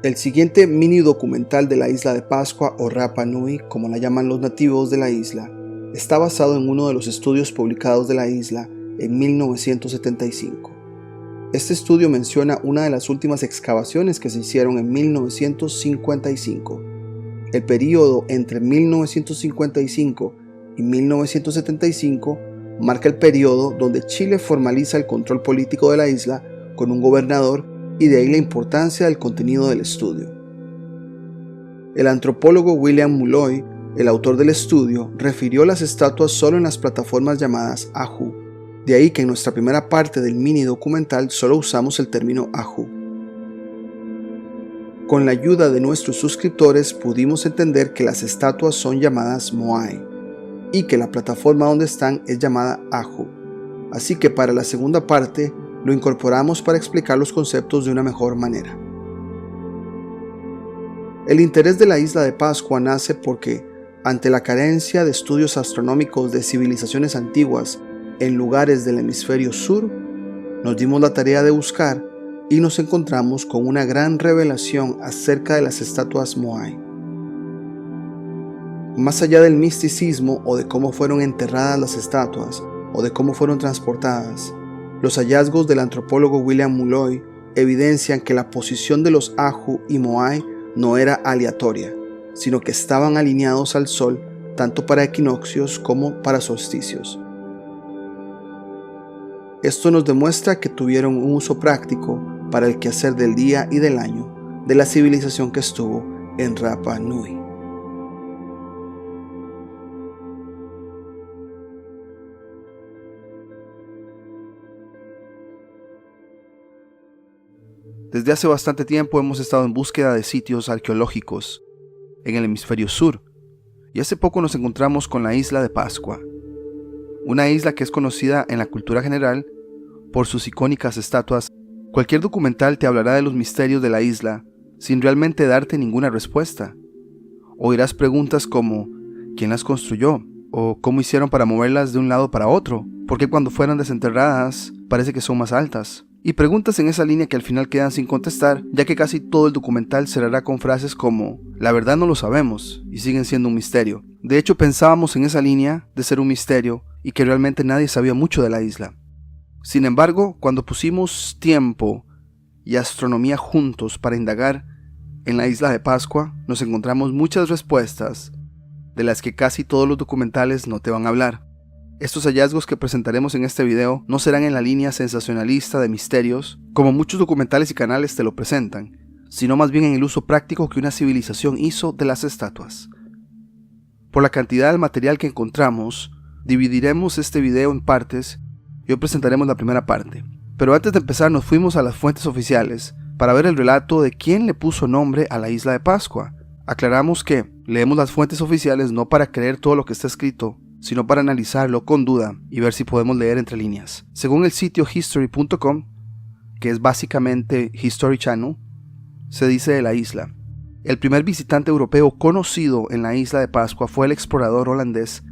El siguiente mini documental de la isla de Pascua o Rapa Nui, como la llaman los nativos de la isla, está basado en uno de los estudios publicados de la isla en 1975. Este estudio menciona una de las últimas excavaciones que se hicieron en 1955. El período entre 1955 y 1975 marca el período donde Chile formaliza el control político de la isla con un gobernador, y de ahí la importancia del contenido del estudio. El antropólogo William Mulloy, el autor del estudio, refirió las estatuas solo en las plataformas llamadas Ahu. De ahí que en nuestra primera parte del mini documental solo usamos el término Ahu. Con la ayuda de nuestros suscriptores pudimos entender que las estatuas son llamadas Moai y que la plataforma donde están es llamada Ahu. Así que para la segunda parte lo incorporamos para explicar los conceptos de una mejor manera. El interés de la isla de Pascua nace porque, ante la carencia de estudios astronómicos de civilizaciones antiguas en lugares del hemisferio sur, nos dimos la tarea de buscar y nos encontramos con una gran revelación acerca de las estatuas Moai. Más allá del misticismo o de cómo fueron enterradas las estatuas o de cómo fueron transportadas, los hallazgos del antropólogo William Mulloy evidencian que la posición de los Ahu y Moai no era aleatoria, sino que estaban alineados al sol tanto para equinoccios como para solsticios. Esto nos demuestra que tuvieron un uso práctico para el quehacer del día y del año de la civilización que estuvo en Rapa Nui. Desde hace bastante tiempo hemos estado en búsqueda de sitios arqueológicos en el hemisferio sur, y hace poco nos encontramos con la isla de Pascua, una isla que es conocida en la cultura general por sus icónicas estatuas. Cualquier documental te hablará de los misterios de la isla sin realmente darte ninguna respuesta. Oirás preguntas como ¿quién las construyó? ¿O cómo hicieron para moverlas de un lado para otro? ¿Por qué cuando fueron desenterradas parece que son más altas? Y preguntas en esa línea que al final quedan sin contestar, ya que casi todo el documental cerrará con frases como la verdad no lo sabemos y siguen siendo un misterio. De hecho, pensábamos en esa línea de ser un misterio y que realmente nadie sabía mucho de la isla. Sin embargo, cuando pusimos tiempo y astronomía juntos para indagar en la isla de Pascua, nos encontramos muchas respuestas de las que casi todos los documentales no te van a hablar. Estos hallazgos que presentaremos en este video no serán en la línea sensacionalista de misterios, como muchos documentales y canales te lo presentan, sino más bien en el uso práctico que una civilización hizo de las estatuas. Por la cantidad del material que encontramos, dividiremos este video en partes y hoy presentaremos la primera parte. Pero antes de empezar nos fuimos a las fuentes oficiales para ver el relato de quién le puso nombre a la isla de Pascua. Aclaramos que leemos las fuentes oficiales no para creer todo lo que está escrito, sino para analizarlo con duda y ver si podemos leer entre líneas. Según el sitio history.com, que es básicamente History Channel, se dice de la isla: el primer visitante europeo conocido en la isla de Pascua fue el explorador holandés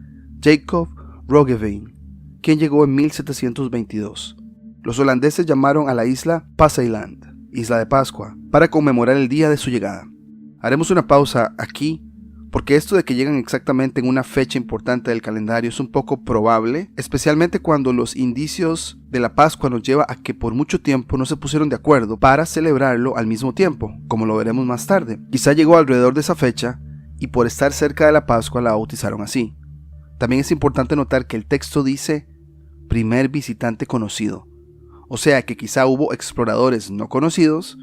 Jacob Roggeveen, quien llegó en 1722. Los holandeses llamaron a la isla Paseiland, Isla de Pascua, para conmemorar el día de su llegada. Haremos una pausa aquí, porque esto de que llegan exactamente en una fecha importante del calendario es un poco probable, especialmente cuando los indicios de la Pascua nos lleva a que por mucho tiempo no se pusieron de acuerdo para celebrarlo al mismo tiempo, como lo veremos más tarde. Quizá llegó alrededor de esa fecha y por estar cerca de la Pascua la bautizaron así. También es importante notar que el texto dice primer visitante conocido, o sea que quizá hubo exploradores no conocidos,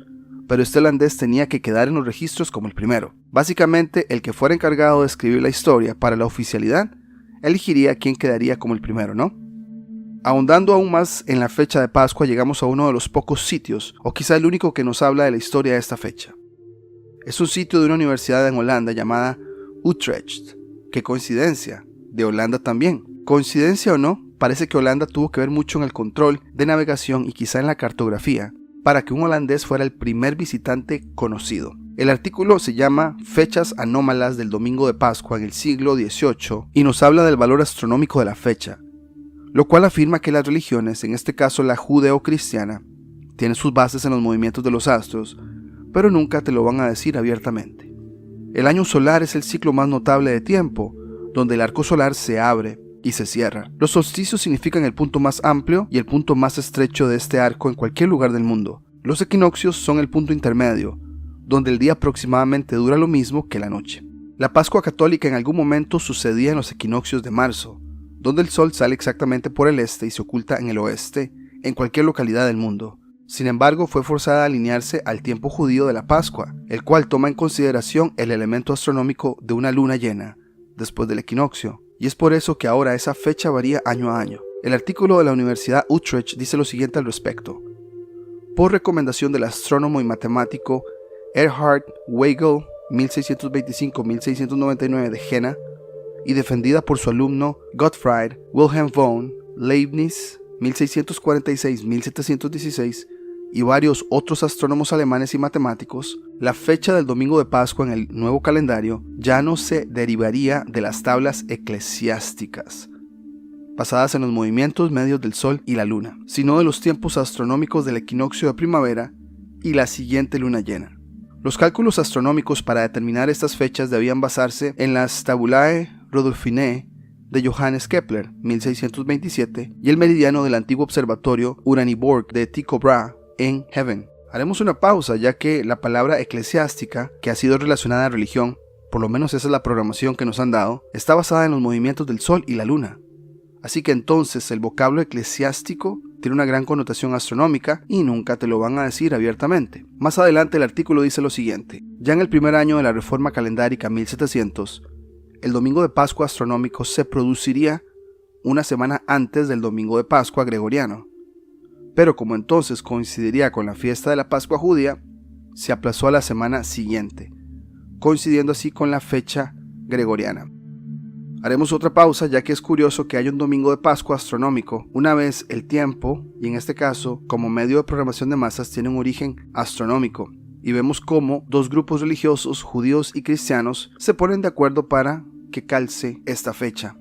pero este holandés tenía que quedar en los registros como el primero. Básicamente, el que fuera encargado de escribir la historia para la oficialidad, elegiría quién quedaría como el primero, ¿no? Ahondando aún más en la fecha de Pascua, llegamos a uno de los pocos sitios, o quizá el único que nos habla de la historia de esta fecha. Es un sitio de una universidad en Holanda llamada Utrecht. ¡Qué coincidencia! De Holanda también. Coincidencia o no, parece que Holanda tuvo que ver mucho en el control de navegación y quizá en la cartografía, para que un holandés fuera el primer visitante conocido. El artículo se llama Fechas anómalas del domingo de Pascua en el siglo XVIII y nos habla del valor astronómico de la fecha, lo cual afirma que las religiones, en este caso la judeocristiana, tienen sus bases en los movimientos de los astros, pero nunca te lo van a decir abiertamente. El año solar es el ciclo más notable de tiempo, donde el arco solar se abre y se cierra. Los solsticios significan el punto más amplio y el punto más estrecho de este arco en cualquier lugar del mundo. Los equinoccios son el punto intermedio, donde el día aproximadamente dura lo mismo que la noche. La Pascua católica en algún momento sucedía en los equinoccios de marzo, donde el sol sale exactamente por el este y se oculta en el oeste, en cualquier localidad del mundo. Sin embargo, fue forzada a alinearse al tiempo judío de la Pascua, el cual toma en consideración el elemento astronómico de una luna llena, después del equinoccio, y es por eso que ahora esa fecha varía año a año. El artículo de la Universidad Utrecht dice lo siguiente al respecto. Por recomendación del astrónomo y matemático Erhard Weigel, 1625-1699 de Jena, y defendida por su alumno Gottfried Wilhelm von Leibniz, 1646-1716, y varios otros astrónomos alemanes y matemáticos, la fecha del domingo de Pascua en el nuevo calendario ya no se derivaría de las tablas eclesiásticas, basadas en los movimientos medios del Sol y la Luna, sino de los tiempos astronómicos del equinoccio de primavera y la siguiente luna llena. Los cálculos astronómicos para determinar estas fechas debían basarse en las Tabulae Rudolphinae de Johannes Kepler, 1627, y el meridiano del antiguo observatorio Uraniborg de Tycho Brahe en Heaven. Haremos una pausa, ya que la palabra eclesiástica, que ha sido relacionada a religión, por lo menos esa es la programación que nos han dado, está basada en los movimientos del Sol y la Luna. Así que entonces el vocablo eclesiástico tiene una gran connotación astronómica y nunca te lo van a decir abiertamente. Más adelante el artículo dice lo siguiente. Ya en el primer año de la reforma calendárica 1700, el domingo de Pascua astronómico se produciría una semana antes del domingo de Pascua gregoriano. Pero como entonces coincidiría con la fiesta de la Pascua judía, se aplazó a la semana siguiente, coincidiendo así con la fecha gregoriana. Haremos otra pausa, ya que es curioso que haya un domingo de Pascua astronómico, una vez el tiempo, y en este caso, como medio de programación de masas, tiene un origen astronómico, y vemos cómo dos grupos religiosos, judíos y cristianos, se ponen de acuerdo para que calce esta fecha.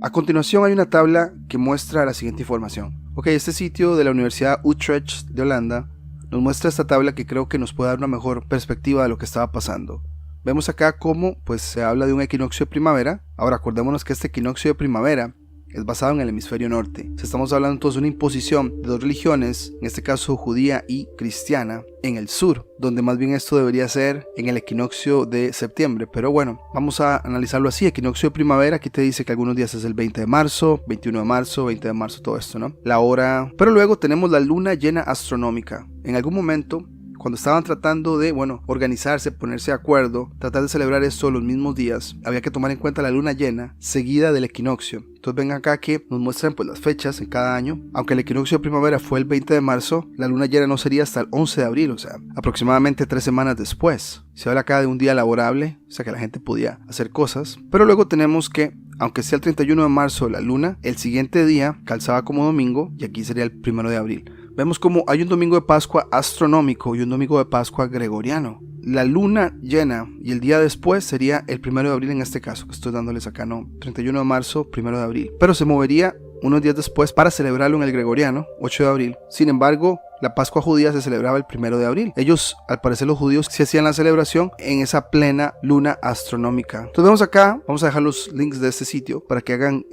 A continuación hay una tabla que muestra la siguiente información. Este sitio de la Universidad Utrecht de Holanda nos muestra esta tabla que creo que nos puede dar una mejor perspectiva de lo que estaba pasando. Vemos acá cómo se habla de un equinoccio de primavera. Ahora acordémonos que este equinoccio de primavera es basado en el hemisferio norte. Estamos hablando entonces de una imposición de dos religiones, en este caso judía y cristiana, en el sur, donde más bien esto debería ser en el equinoccio de septiembre. Pero bueno, vamos a analizarlo así. Equinoccio de primavera, aquí te dice que algunos días es el 20 de marzo, 21 de marzo, 20 de marzo, todo esto, ¿no? La hora. Pero luego tenemos la luna llena astronómica. En algún momento, cuando estaban tratando de, organizarse, ponerse de acuerdo, tratar de celebrar esto los mismos días, había que tomar en cuenta la luna llena seguida del equinoccio. Entonces ven acá que nos muestran las fechas en cada año. Aunque el equinoccio de primavera fue el 20 de marzo, la luna llena no sería hasta el 11 de abril, aproximadamente 3 semanas después. Se habla acá de un día laborable, que la gente podía hacer cosas. Pero luego tenemos que, aunque sea el 31 de marzo la luna, el siguiente día calzaba como domingo y aquí sería el 1 de abril. Vemos como hay un domingo de Pascua astronómico y un domingo de Pascua gregoriano. La luna llena y el día después sería el 1 de abril en este caso, que estoy dándoles acá, 31 de marzo, 1 de abril. Pero se movería unos días después para celebrarlo en el gregoriano, 8 de abril. Sin embargo, la Pascua judía se celebraba el 1 de abril. Ellos, al parecer los judíos, se hacían la celebración en esa plena luna astronómica. Entonces vemos acá, vamos a dejar los links de este sitio para que hagan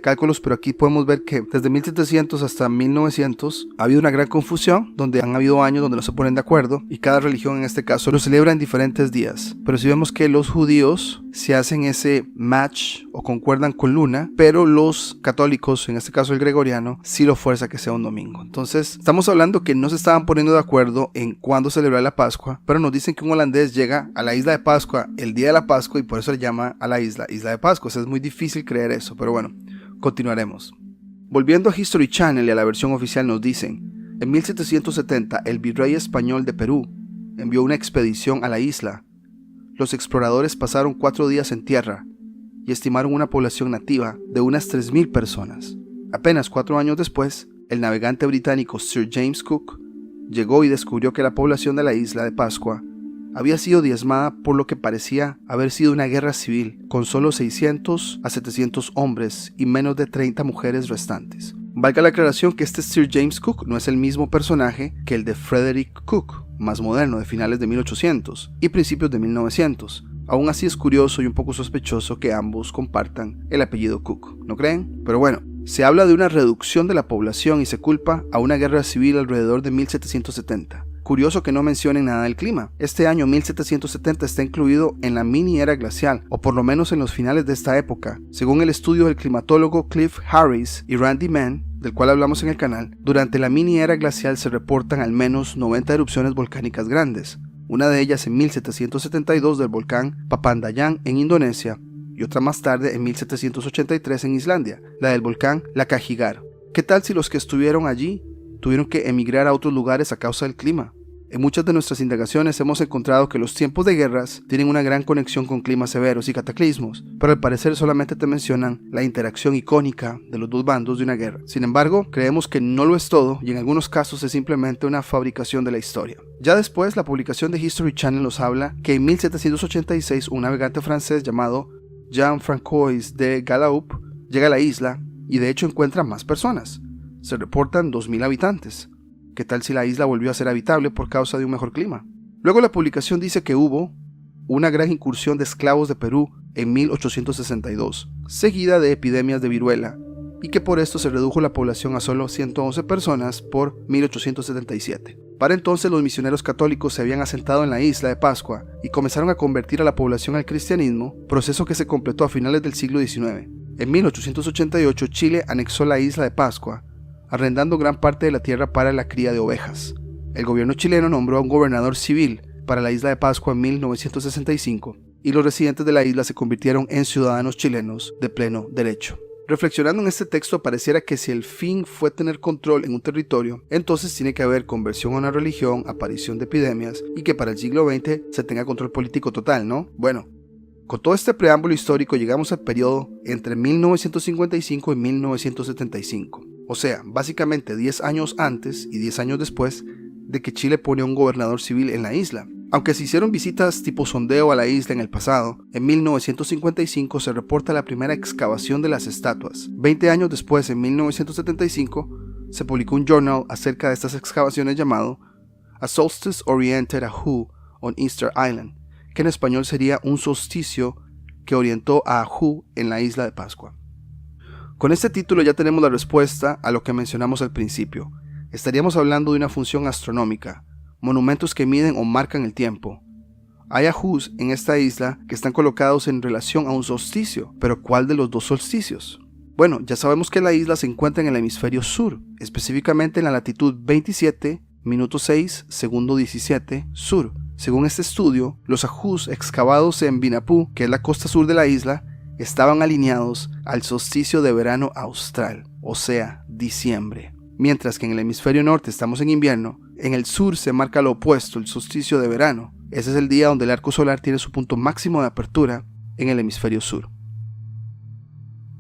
cálculos, pero aquí podemos ver que desde 1700 hasta 1900 ha habido una gran confusión, donde han habido años donde no se ponen de acuerdo y cada religión en este caso lo celebra en diferentes días. Pero si vemos que los judíos se hacen ese match o concuerdan con luna, pero los católicos, en este caso el gregoriano, sí lo fuerza que sea un domingo. Entonces estamos hablando que no se estaban poniendo de acuerdo en cuándo celebrar la Pascua, pero nos dicen que un holandés llega a la isla de Pascua el día de la Pascua y por eso le llama a la isla de Pascua. Es muy difícil creer eso, pero bueno, continuaremos. Volviendo a History Channel y a la versión oficial nos dicen, en 1770 el virrey español de Perú envió una expedición a la isla. Los exploradores pasaron 4 días en tierra y estimaron una población nativa de unas 3,000 personas. Apenas 4 años después, el navegante británico Sir James Cook llegó y descubrió que la población de la isla de Pascua había sido diezmada por lo que parecía haber sido una guerra civil, con solo 600 a 700 hombres y menos de 30 mujeres restantes. Valga la aclaración que este Sir James Cook no es el mismo personaje que el de Frederick Cook, más moderno, de finales de 1800 y principios de 1900. Aún así es curioso y un poco sospechoso que ambos compartan el apellido Cook, ¿no creen? Pero bueno, se habla de una reducción de la población y se culpa a una guerra civil alrededor de 1770. Curioso que no mencionen nada del clima. Este año 1770 está incluido en la mini era glacial, o por lo menos en los finales de esta época. Según el estudio del climatólogo Cliff Harris y Randy Mann, del cual hablamos en el canal, durante la mini era glacial se reportan al menos 90 erupciones volcánicas grandes. Una de ellas en 1772 del volcán Papandayan en Indonesia y otra más tarde en 1783 en Islandia, la del volcán Lakajigar. ¿Qué tal si los que estuvieron allí tuvieron que emigrar a otros lugares a causa del clima? En muchas de nuestras indagaciones hemos encontrado que los tiempos de guerras tienen una gran conexión con climas severos y cataclismos, pero al parecer solamente te mencionan la interacción icónica de los dos bandos de una guerra. Sin embargo, creemos que no lo es todo y en algunos casos es simplemente una fabricación de la historia. Ya después, la publicación de History Channel nos habla que en 1786 un navegante francés llamado Jean-François de Galaup llega a la isla y de hecho encuentra más personas. Se reportan 2000 habitantes. ¿Qué tal si la isla volvió a ser habitable por causa de un mejor clima? Luego la publicación dice que hubo una gran incursión de esclavos de Perú en 1862, seguida de epidemias de viruela, y que por esto se redujo la población a solo 111 personas por 1877. Para entonces los misioneros católicos se habían asentado en la isla de Pascua y comenzaron a convertir a la población al cristianismo, proceso que se completó a finales del siglo XIX. En 1888 Chile anexó la isla de Pascua, arrendando gran parte de la tierra para la cría de ovejas. El gobierno chileno nombró a un gobernador civil para la isla de Pascua en 1965 y los residentes de la isla se convirtieron en ciudadanos chilenos de pleno derecho. Reflexionando en este texto, pareciera que si el fin fue tener control en un territorio, entonces tiene que haber conversión a una religión, aparición de epidemias y que para el siglo XX se tenga control político total, ¿no? Bueno, con todo este preámbulo histórico llegamos al periodo entre 1955 y 1975. O sea, básicamente 10 años antes y 10 años después de que Chile pone a un gobernador civil en la isla. Aunque se hicieron visitas tipo sondeo a la isla en el pasado, en 1955 se reporta la primera excavación de las estatuas. 20 años después, en 1975, se publicó un journal acerca de estas excavaciones llamado A Solstice Oriented a Who on Easter Island, que en español sería un solsticio que orientó a Who en la isla de Pascua. Con este título ya tenemos la respuesta a lo que mencionamos al principio. Estaríamos hablando de una función astronómica, monumentos que miden o marcan el tiempo. Hay ajús en esta isla que están colocados en relación a un solsticio, pero ¿cuál de los dos solsticios? Bueno, ya sabemos que la isla se encuentra en el hemisferio sur, específicamente en la latitud 27, minuto 6, segundo 17, sur. Según este estudio, los ajús excavados en Vinapú, que es la costa sur de la isla, estaban alineados al solsticio de verano austral, o sea, diciembre. Mientras que en el hemisferio norte estamos en invierno, en el sur se marca lo opuesto, el solsticio de verano. Ese es el día donde el arco solar tiene su punto máximo de apertura en el hemisferio sur.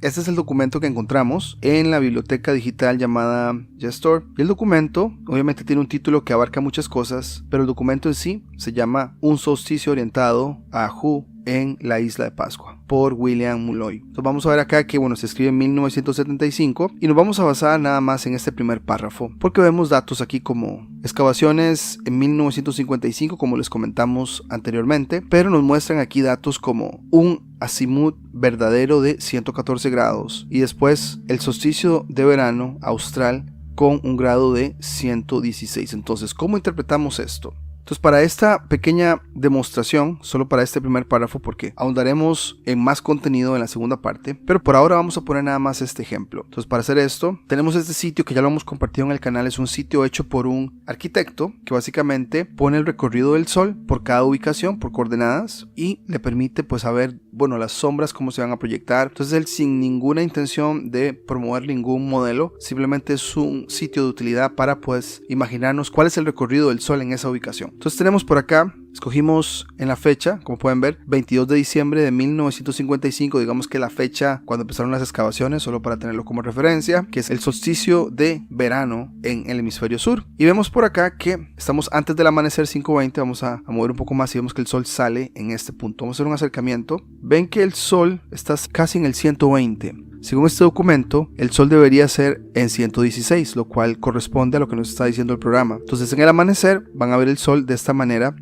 Este es el documento que encontramos en la biblioteca digital llamada Gestor. Y el documento obviamente tiene un título que abarca muchas cosas, pero el documento en sí se llama Un solsticio orientado a Who en la isla de Pascua, por William Mulloy. Entonces vamos a ver acá que se escribe en 1975 y nos vamos a basar nada más en este primer párrafo, porque vemos datos aquí como excavaciones en 1955, como les comentamos anteriormente, pero nos muestran aquí datos como un azimut verdadero de 114 grados y después el solsticio de verano austral con un grado de 116. Entonces, ¿cómo interpretamos esto? Entonces, para esta pequeña demostración, solo para este primer párrafo, porque ahondaremos en más contenido en la segunda parte, pero por ahora vamos a poner nada más este ejemplo. Entonces, para hacer esto, tenemos este sitio que ya lo hemos compartido en el canal. Es un sitio hecho por un arquitecto que básicamente pone el recorrido del sol por cada ubicación, por coordenadas, y le permite pues saber, las sombras, cómo se van a proyectar. Entonces, él sin ninguna intención de promover ningún modelo, simplemente es un sitio de utilidad para pues imaginarnos cuál es el recorrido del sol en esa ubicación. Entonces tenemos por acá, escogimos en la fecha, como pueden ver, 22 de diciembre de 1955, digamos que la fecha cuando empezaron las excavaciones, solo para tenerlo como referencia, que es el solsticio de verano en el hemisferio sur. Y vemos por acá que estamos antes del amanecer 5:20, vamos a mover un poco más y vemos que el sol sale en este punto. Vamos a hacer un acercamiento. Ven que el sol está casi en el 120. Según este documento, el sol debería ser en 116, lo cual corresponde a lo que nos está diciendo el programa. Entonces en el amanecer van a ver el sol de esta manera.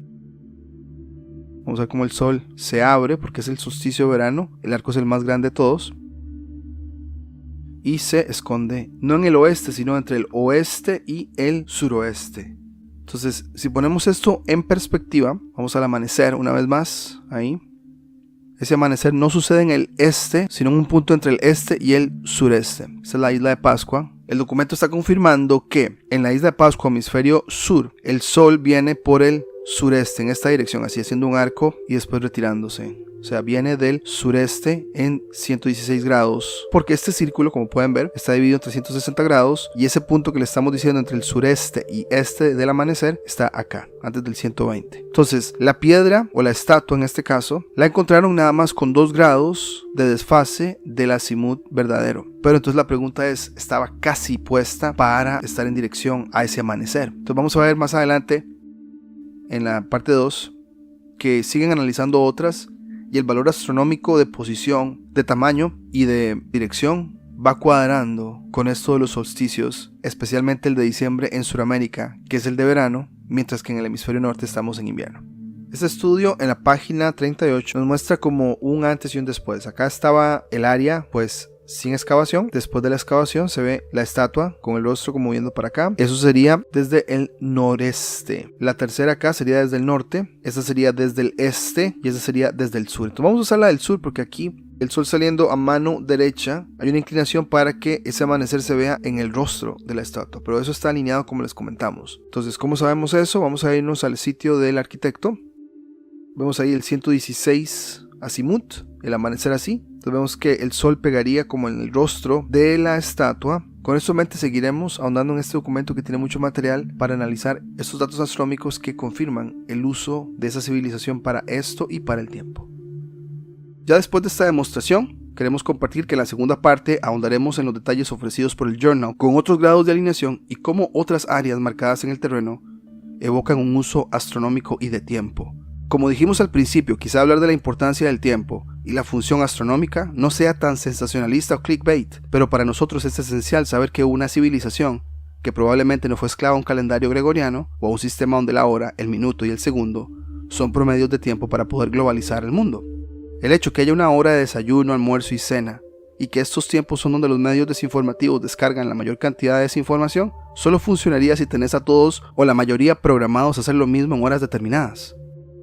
Vamos a ver cómo el sol se abre porque es el solsticio de verano. El arco es el más grande de todos. Y se esconde no en el oeste, sino entre el oeste y el suroeste. Entonces, si ponemos esto en perspectiva, vamos al amanecer una vez más, ahí. Ese amanecer no sucede en el este, sino en un punto entre el este y el sureste. Esta es la isla de Pascua. El documento está confirmando que en la isla de Pascua, hemisferio sur, el sol viene por el sureste, en esta dirección, así haciendo un arco y después retirándose. O sea, viene del sureste en 116 grados, porque este círculo, como pueden ver, está dividido en 360 grados y ese punto que le estamos diciendo entre el sureste y este del amanecer está acá, antes del 120. Entonces, la piedra o la estatua en este caso, la encontraron nada más con 2 grados de desfase del azimut verdadero. Pero entonces la pregunta es, ¿estaba casi puesta para estar en dirección a ese amanecer? Entonces vamos a ver más adelante, en la parte 2, que siguen analizando otras y el valor astronómico de posición, de tamaño y de dirección va cuadrando con esto de los solsticios, especialmente el de diciembre en Sudamérica, que es el de verano, mientras que en el hemisferio norte estamos en invierno. Este estudio en la página 38 nos muestra como un antes y un después. Acá estaba el área pues sin excavación. Después de la excavación se ve la estatua con el rostro como viendo para acá. Eso sería desde el noreste. La tercera acá sería desde el norte. Esta sería desde el este y esta sería desde el sur. Entonces vamos a usar la del sur porque aquí el sol saliendo a mano derecha hay una inclinación para que ese amanecer se vea en el rostro de la estatua, pero eso está alineado como les comentamos. Entonces, ¿cómo sabemos eso? Vamos a irnos al sitio del arquitecto. Vemos ahí el 116 azimut, el amanecer así. Entonces vemos que el sol pegaría como en el rostro de la estatua. Con esto en mente seguiremos ahondando en este documento que tiene mucho material para analizar estos datos astronómicos que confirman el uso de esa civilización para esto y para el tiempo. Ya después de esta demostración, queremos compartir que en la segunda parte ahondaremos en los detalles ofrecidos por el Journal con otros grados de alineación y cómo otras áreas marcadas en el terreno evocan un uso astronómico y de tiempo. Como dijimos al principio, quizá hablar de la importancia del tiempo y la función astronómica no sea tan sensacionalista o clickbait, pero para nosotros es esencial saber que una civilización que probablemente no fue esclava a un calendario gregoriano o a un sistema donde la hora, el minuto y el segundo son promedios de tiempo para poder globalizar el mundo. El hecho que haya una hora de desayuno, almuerzo y cena, y que estos tiempos son donde los medios desinformativos descargan la mayor cantidad de desinformación, solo funcionaría si tenés a todos o la mayoría programados a hacer lo mismo en horas determinadas.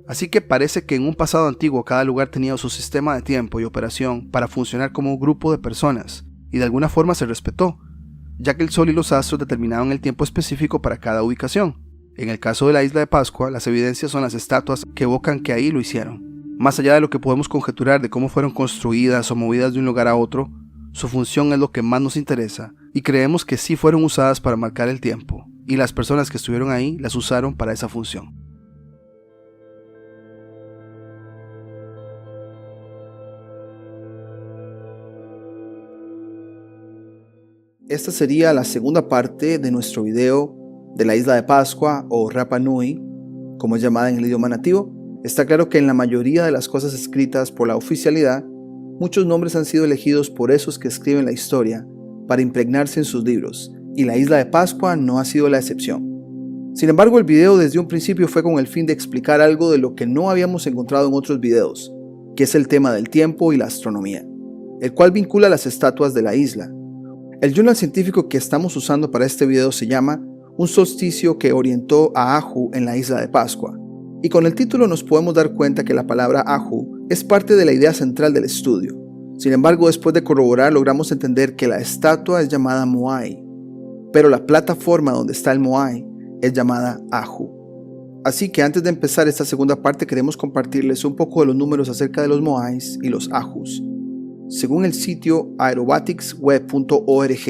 Así que parece que en un pasado antiguo cada lugar tenía su sistema de tiempo y operación para funcionar como un grupo de personas, y de alguna forma se respetó, ya que el sol y los astros determinaban el tiempo específico para cada ubicación. En el caso de la isla de Pascua, las evidencias son las estatuas que evocan que ahí lo hicieron. Más allá de lo que podemos conjeturar de cómo fueron construidas o movidas de un lugar a otro, su función es lo que más nos interesa, y creemos que sí fueron usadas para marcar el tiempo, y las personas que estuvieron ahí las usaron para esa función. Esta sería la segunda parte de nuestro video de la isla de Pascua o Rapa Nui, como es llamada en el idioma nativo. Está claro que en la mayoría de las cosas escritas por la oficialidad, muchos nombres han sido elegidos por esos que escriben la historia para impregnarse en sus libros, y la isla de Pascua no ha sido la excepción. Sin embargo, el video desde un principio fue con el fin de explicar algo de lo que no habíamos encontrado en otros videos, que es el tema del tiempo y la astronomía, el cual vincula las estatuas de la isla. El journal científico que estamos usando para este video se llama Un solsticio que orientó a Ahu en la isla de Pascua, y con el título nos podemos dar cuenta que la palabra Ahu es parte de la idea central del estudio. Sin embargo, después de corroborar logramos entender que la estatua es llamada Moai, pero la plataforma donde está el Moai es llamada Ahu. Así que antes de empezar esta segunda parte queremos compartirles un poco de los números acerca de los Moais y los Ahus. Según el sitio aerobaticsweb.org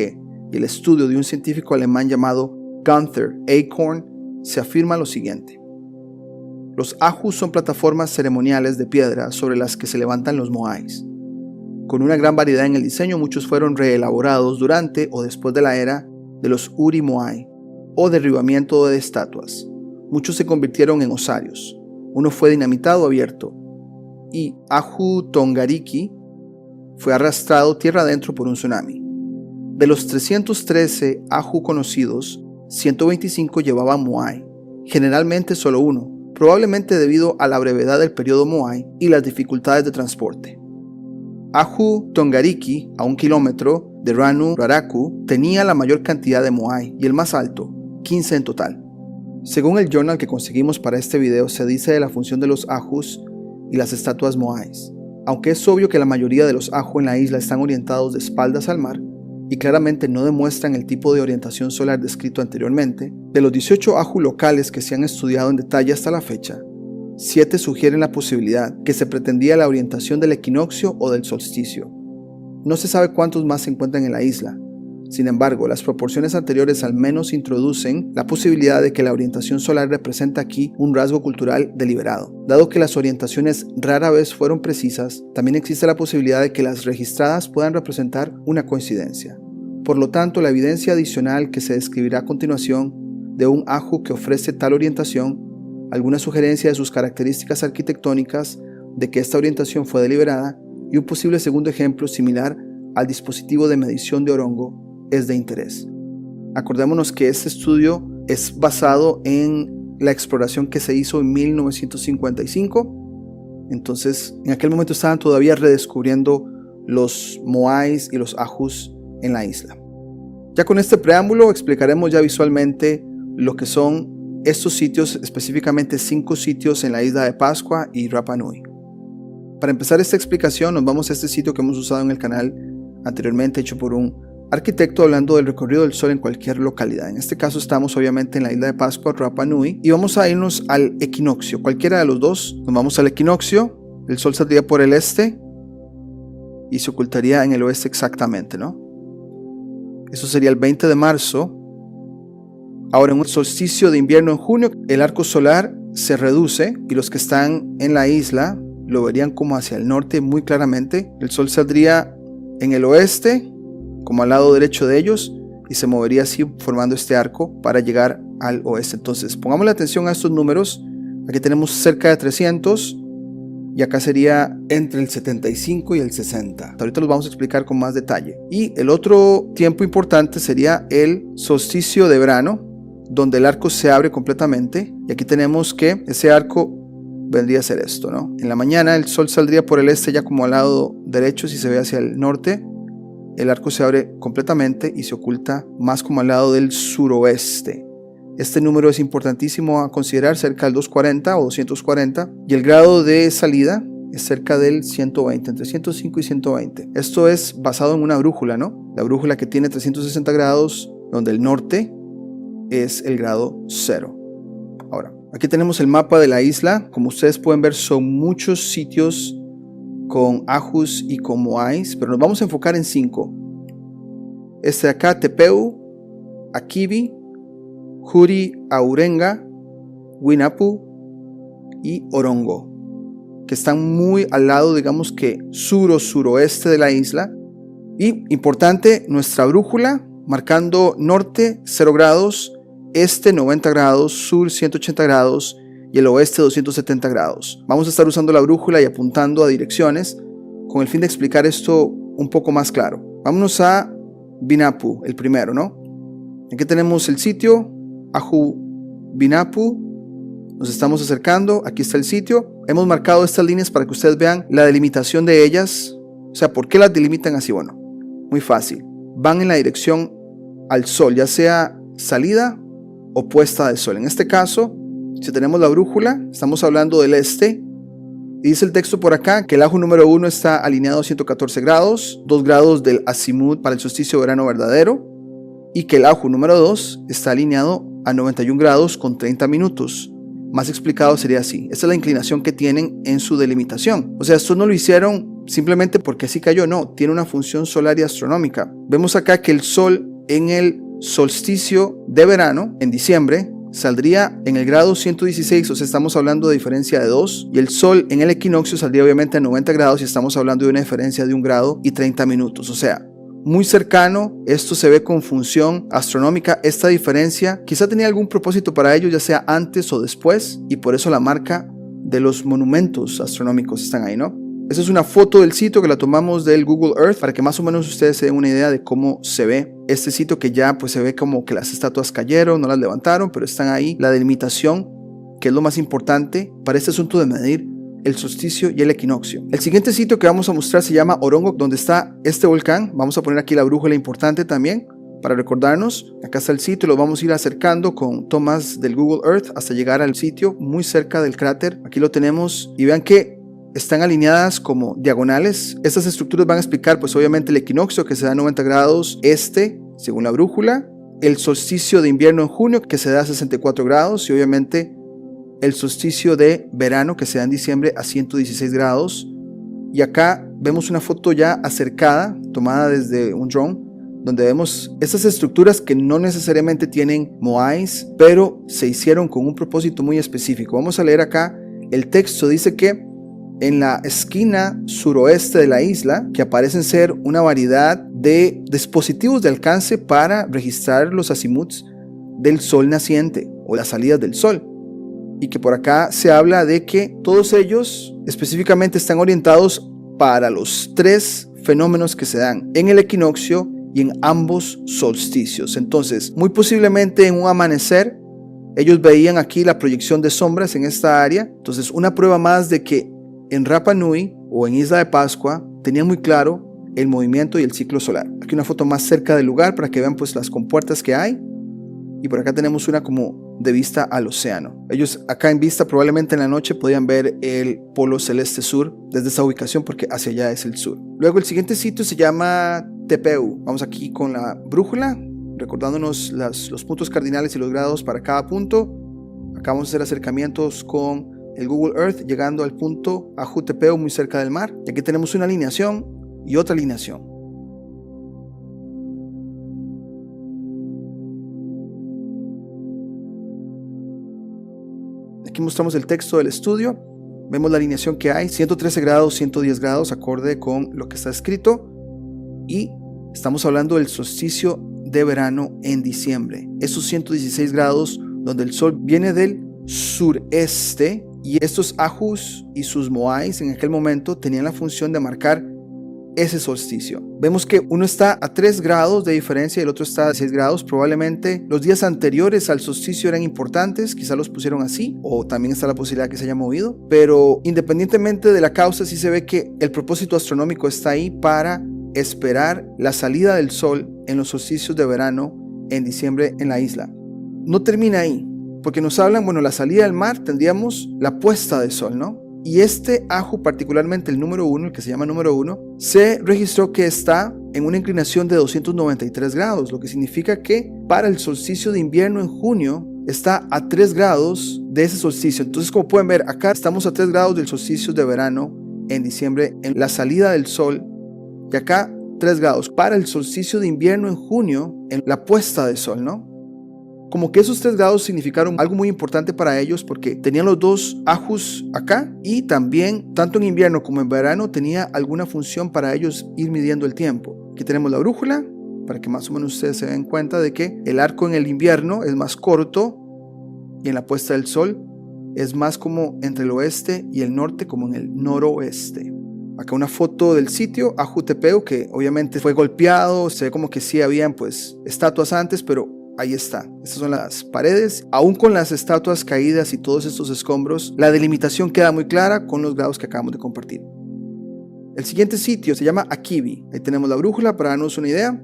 y el estudio de un científico alemán llamado Gunther Acorn, se afirma lo siguiente. Los Ahus son plataformas ceremoniales de piedra sobre las que se levantan los Moais. Con una gran variedad en el diseño, muchos fueron reelaborados durante o después de la era de los Uri Moai, o derribamiento de estatuas. Muchos se convirtieron en osarios. Uno fue dinamitado o abierto. Y Ahu Tongariki fue arrastrado tierra adentro por un tsunami. De los 313 Ahu conocidos, 125 llevaban Moai, generalmente solo uno, probablemente debido a la brevedad del periodo Moai y las dificultades de transporte. Ahu Tongariki, a 1 kilómetro de Ranu Raraku, tenía la mayor cantidad de Moai y el más alto, 15 en total. Según el journal que conseguimos para este video, se dice de la función de los Ahus y las estatuas Moais. Aunque es obvio que la mayoría de los Ahu en la isla están orientados de espaldas al mar y claramente no demuestran el tipo de orientación solar descrito anteriormente, de los 18 Ahu locales que se han estudiado en detalle hasta la fecha, 7 sugieren la posibilidad que se pretendía la orientación del equinoccio o del solsticio. No se sabe cuántos más se encuentran en la isla. Sin embargo, las proporciones anteriores al menos introducen la posibilidad de que la orientación solar representa aquí un rasgo cultural deliberado. Dado que las orientaciones rara vez fueron precisas, también existe la posibilidad de que las registradas puedan representar una coincidencia. Por lo tanto, la evidencia adicional que se describirá a continuación de un Ahu que ofrece tal orientación, alguna sugerencia de sus características arquitectónicas, de que esta orientación fue deliberada, y un posible segundo ejemplo similar al dispositivo de medición de Orongo es de interés. Acordémonos que este estudio es basado en la exploración que se hizo en 1955. Entonces, en aquel momento estaban todavía redescubriendo los Moais y los Ahus en la isla. Ya con este preámbulo explicaremos ya visualmente lo que son estos sitios, específicamente 5 sitios en la isla de Pascua y Rapa Nui. Para empezar esta explicación nos vamos a este sitio que hemos usado en el canal anteriormente, hecho por un arquitecto hablando del recorrido del sol en cualquier localidad. En este caso estamos obviamente en la isla de Pascua, Rapa Nui, y vamos a irnos al equinoccio, cualquiera de los dos. Nos vamos al equinoccio, el sol saldría por el este y se ocultaría en el oeste exactamente, ¿no? Eso sería el 20 de marzo. Ahora, en un solsticio de invierno en junio, el arco solar se reduce y los que están en la isla lo verían como hacia el norte muy claramente. El sol saldría en el oeste, como al lado derecho de ellos, y se movería así formando este arco para llegar al oeste. Entonces, pongamos la atención a estos números. Aquí tenemos cerca de 300 y acá sería entre el 75 y el 60. Ahorita los vamos a explicar con más detalle. Y el otro tiempo importante sería el solsticio de verano, donde el arco se abre completamente, y aquí tenemos que ese arco vendría a ser esto, ¿no? En la mañana el sol saldría por el este ya como al lado derecho. Si se ve hacia el norte, el arco se abre completamente y se oculta más como al lado del suroeste. Este número es importantísimo a considerar, cerca del 240 o 240, y el grado de salida es cerca del 120, entre 105 y 120. Esto es basado en una brújula, ¿no? La brújula que tiene 360 grados, donde el norte es el grado 0. Ahora, aquí tenemos el mapa de la isla. Como ustedes pueden ver, son muchos sitios con Ahus y con Moais, pero nos vamos a enfocar en 5. Este de acá, Tepeu, Akibi, Huri Aurenga, Winapu y Orongo, que están muy al lado, digamos que sur o suroeste de la isla. Y importante, nuestra brújula marcando norte 0 grados, este 90 grados, sur 180 grados y el oeste 270 grados. Vamos a estar usando la brújula y apuntando a direcciones con el fin de explicar esto un poco más claro. Vámonos a Binapu, el primero, ¿no? Aquí tenemos el sitio, Ahu Binapu. Nos estamos acercando, aquí está el sitio. Hemos marcado estas líneas para que ustedes vean la delimitación de ellas. O sea, ¿por qué las delimitan así? Bueno, muy fácil. Van en la dirección al sol, ya sea salida o puesta del sol. En este caso, si tenemos la brújula, estamos hablando del este. Y dice el texto por acá que el Ahu número 1 está alineado a 114 grados, 2 grados del azimut para el solsticio de verano verdadero, y que el Ahu número 2 está alineado a 91 grados con 30 minutos. Más explicado sería así. Esta es la inclinación que tienen en su delimitación. O sea, esto no lo hicieron simplemente porque así cayó, no, tiene una función solar y astronómica. Vemos acá que el sol en el solsticio de verano, en diciembre, saldría en el grado 116, o sea, estamos hablando de diferencia de 2, y el sol en el equinoccio saldría obviamente a 90 grados y estamos hablando de una diferencia de 1 grado y 30 minutos, o sea, muy cercano. Esto se ve con función astronómica. Esta diferencia quizá tenía algún propósito para ellos, ya sea antes o después, y por eso la marca de los monumentos astronómicos están ahí, ¿no? Esa es una foto del sitio que la tomamos del Google Earth para que más o menos ustedes se den una idea de cómo se ve este sitio, que ya pues se ve como que las estatuas cayeron, no las levantaron, pero están ahí. La delimitación, que es lo más importante para este asunto de medir el solsticio y el equinoccio. El siguiente sitio que vamos a mostrar se llama Orongok, donde está este volcán. Vamos a poner aquí la brújula importante también para recordarnos. Acá está el sitio, lo vamos a ir acercando con tomas del Google Earth hasta llegar al sitio muy cerca del cráter. Aquí lo tenemos y vean que están alineadas como diagonales. Estas estructuras van a explicar pues obviamente el equinoccio, que se da a 90 grados este según la brújula, el solsticio de invierno en junio, que se da a 64 grados, y obviamente el solsticio de verano, que se da en diciembre a 116 grados. Y acá vemos una foto ya acercada, tomada desde un drone, donde vemos estas estructuras que no necesariamente tienen moais, pero se hicieron con un propósito muy específico. Vamos a leer acá el texto. Dice que en la esquina suroeste de la isla, que aparecen ser una variedad de dispositivos de alcance para registrar los azimuts del sol naciente o las salidas del sol, y que por acá se habla de que todos ellos específicamente están orientados para los tres fenómenos que se dan en el equinoccio y en ambos solsticios. Entonces, muy posiblemente en un amanecer ellos veían aquí la proyección de sombras en esta área. Entonces, una prueba más de que en Rapa Nui o en Isla de Pascua tenían muy claro el movimiento y el ciclo solar. Aquí una foto más cerca del lugar para que vean pues las compuertas que hay, y por acá tenemos una como de vista al océano. Ellos acá en vista probablemente en la noche podían ver el polo celeste sur desde esa ubicación, porque hacia allá es el sur. Luego el siguiente sitio se llama Tepeu. Vamos aquí con la brújula recordándonos los puntos cardinales y los grados para cada punto. Acá vamos a hacer acercamientos con el Google Earth, llegando al punto Ajutepeu, muy cerca del mar. Y aquí tenemos una alineación y otra alineación. Aquí mostramos el texto del estudio. Vemos la alineación que hay, 113 grados, 110 grados, acorde con lo que está escrito. Y estamos hablando del solsticio de verano en diciembre. Esos 116 grados donde el sol viene del sureste, y estos ajus y sus moais en aquel momento tenían la función de marcar ese solsticio. Vemos que uno está a 3 grados de diferencia y el otro está a 6 grados. Probablemente los días anteriores al solsticio eran importantes, quizá los pusieron así, o también está la posibilidad que se haya movido, pero independientemente de la causa, sí se ve que el propósito astronómico está ahí para esperar la salida del sol en los solsticios de verano en diciembre en la isla. No termina ahí, porque nos hablan, bueno, la salida del mar, tendríamos la puesta de sol, ¿no? Y este aju, particularmente el número 1, el que se llama número 1, se registró que está en una inclinación de 293 grados, lo que significa que para el solsticio de invierno en junio está a 3 grados de ese solsticio. Entonces, como pueden ver, acá estamos a 3 grados del solsticio de verano en diciembre, en la salida del sol, y acá 3 grados para el solsticio de invierno en junio, en la puesta de sol, ¿no? Como que esos 3 grados significaron algo muy importante para ellos, porque tenían los dos ajus acá, y también tanto en invierno como en verano tenía alguna función para ellos ir midiendo el tiempo. Aquí tenemos la brújula para que más o menos ustedes se den cuenta de que el arco en el invierno es más corto y en la puesta del sol es más como entre el oeste y el norte, como en el noroeste. Acá una foto del sitio Ajutepeu, que obviamente fue golpeado. Se ve como que sí habían pues estatuas antes, pero ahí está. Estas son las paredes. Aún con las estatuas caídas y todos estos escombros, la delimitación queda muy clara con los grados que acabamos de compartir. El siguiente sitio se llama Akibi. Ahí tenemos la brújula para darnos una idea.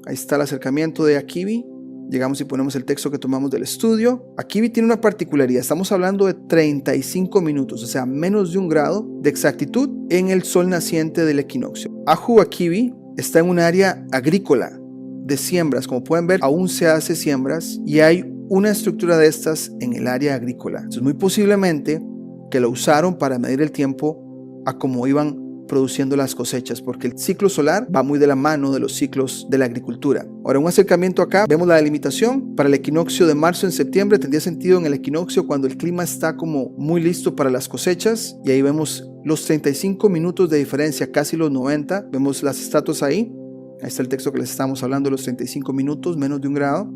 Ahí está el acercamiento de Akibi. Llegamos y ponemos el texto que tomamos del estudio. Akibi tiene una particularidad. Estamos hablando de 35 minutos, o sea, menos de 1 grado de exactitud en el sol naciente del equinoccio. Aju Akibi está en un área agrícola de siembras. Como pueden ver, aún se hace siembras y hay una estructura de estas en el área agrícola. Entonces, muy posiblemente que lo usaron para medir el tiempo a cómo iban produciendo las cosechas, porque el ciclo solar va muy de la mano de los ciclos de la agricultura. Ahora, un acercamiento acá, vemos la delimitación para el equinoccio de marzo en septiembre. Tendría sentido en el equinoccio cuando el clima está como muy listo para las cosechas, y ahí vemos los 35 minutos de diferencia, casi los 90. Vemos las estatuas ahí. Ahí está el texto que les estamos hablando, los 35 minutos, menos de 1 grado.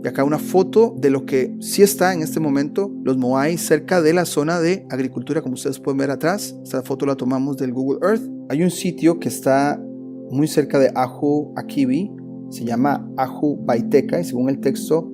Y acá una foto de lo que sí está en este momento, los Moai cerca de la zona de agricultura, como ustedes pueden ver atrás. Esta foto la tomamos del Google Earth. Hay un sitio que está muy cerca de Ajo Akibi, se llama Ajo Baiteca y según el texto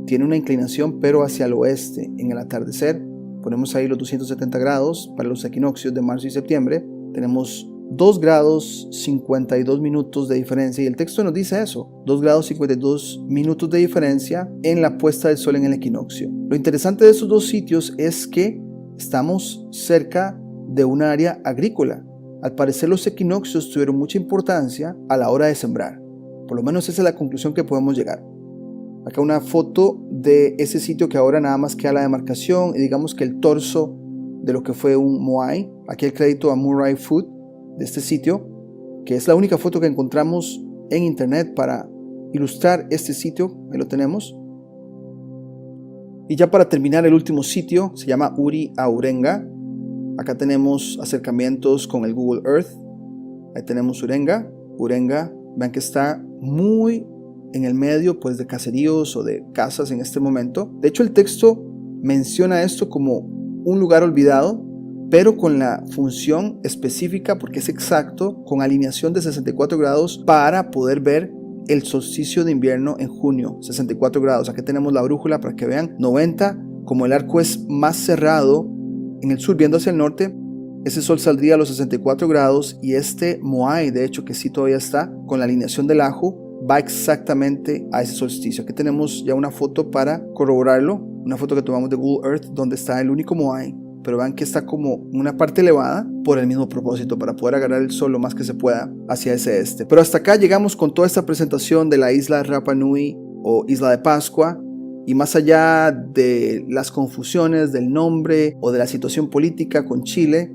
tiene una inclinación pero hacia el oeste en el atardecer. Ponemos ahí los 270 grados para los equinoccios de marzo y septiembre. Tenemos 2 grados 52 minutos de diferencia y el texto nos dice eso, 2 grados 52 minutos de diferencia en la puesta del sol en el equinoccio. Lo interesante de estos dos sitios es que estamos cerca de un área agrícola. Al parecer los equinoccios tuvieron mucha importancia a la hora de sembrar. Por lo menos esa es la conclusión que podemos llegar. Acá una foto de ese sitio que ahora nada más queda la demarcación y digamos que el torso de lo que fue un Moai. Aquí el crédito a Murray Food de este sitio, que es la única foto que encontramos en internet para ilustrar este sitio. Ahí lo tenemos. Y ya para terminar, el último sitio se llama Uri Aurenga. Acá tenemos acercamientos con el Google Earth. Ahí tenemos Urenga. Vean que está muy en el medio pues de caseríos o de casas en este momento. De hecho el texto menciona esto como un lugar olvidado, pero con la función específica, porque es exacto, con alineación de 64 grados para poder ver el solsticio de invierno en junio, 64 grados. Aquí tenemos la brújula para que vean, 90, como el arco es más cerrado en el sur viendo hacia el norte, ese sol saldría a los 64 grados y este Moai, de hecho que sí todavía está, con la alineación del ajo, va exactamente a ese solsticio. Aquí tenemos ya una foto para corroborarlo, una foto que tomamos de Google Earth donde está el único Moai. Pero vean que está como una parte elevada por el mismo propósito, para poder agarrar el sol lo más que se pueda hacia ese este. Pero hasta acá llegamos con toda esta presentación de la isla Rapa Nui o Isla de Pascua. Y más allá de las confusiones del nombre o de la situación política con Chile,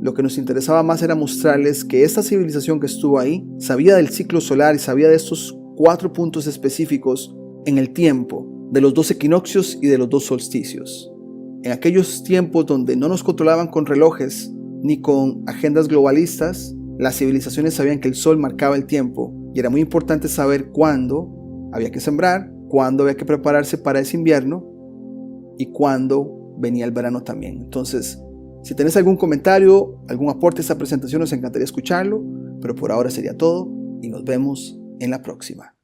lo que nos interesaba más era mostrarles que esta civilización que estuvo ahí sabía del ciclo solar y sabía de estos 4 puntos específicos en el tiempo, de los 2 equinoccios y de los 2 solsticios. En aquellos tiempos donde no nos controlaban con relojes ni con agendas globalistas, las civilizaciones sabían que el sol marcaba el tiempo y era muy importante saber cuándo había que sembrar, cuándo había que prepararse para ese invierno y cuándo venía el verano también. Entonces, si tenés algún comentario, algún aporte a esta presentación, nos encantaría escucharlo, pero por ahora sería todo y nos vemos en la próxima.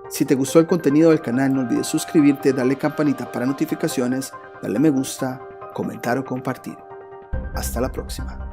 Si te gustó el contenido del canal, no olvides suscribirte, darle campanita para notificaciones, darle me gusta, comentar o compartir. Hasta la próxima.